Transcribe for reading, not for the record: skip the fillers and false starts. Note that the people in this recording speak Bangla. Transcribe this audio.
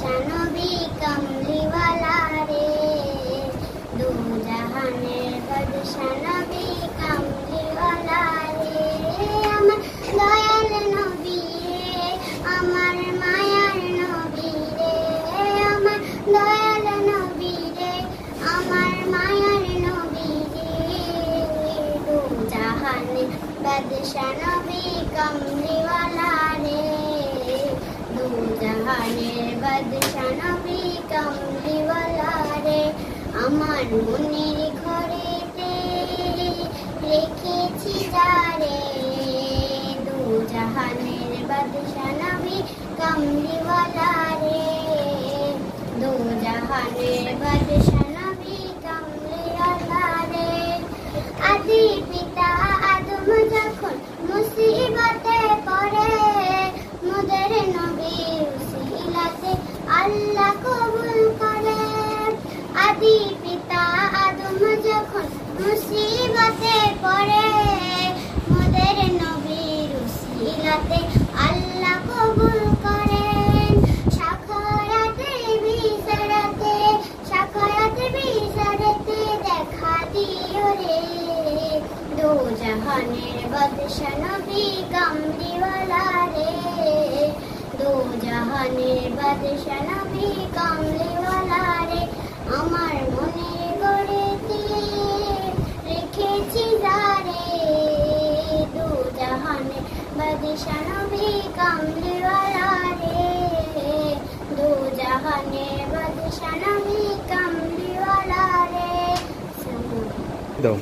বাদশা নবী কামলিওয়ালা রে, দু জাহানের বাদশা নবী কামলিওয়ালা রে। আমার দয়াল নবী রে, আমার মায়ার নবী রে, আমার দয়াল নবী রে, আমার মায়ার নবী রে, দু জাহানের বাদশা নবী কামলিওয়ালা রে, দু জাহানের বাদশা নবী কামলিওয়ালা রে। আমার মনের ঘরেতে রেখেছি যারে, দু জাহানের বাদশা নবী কামলিওয়ালা রে, দু জাহানের বাদশা নবী কামলিওয়ালা রে। আদি পিতা আদম যখন মুসিবতে পড়ে, মোদের নবী উসিলাতে আল্লাহ কবুল করে। আদি পিতা আদম যখন মুসিবতে পড়ে, মোদের নবীর উসিলাতে আল্লাহ কবুল করেন। সাখারাতে বিচারাতে, সাখারাতে বিচারাতে দেখা দিও রে, দু জাহানের বাদশা নবী কামলিওয়ালা রে, দু জাহানের বাদশা নবী কামলিওয়ালা রে। আমার মনের গড়েতে রেখেছি যারে, দু জাহানের বাদশা নবী কামলিওয়ালা রে, দু জাহানের বাদশা নবী কামলিওয়ালা রে। দাও।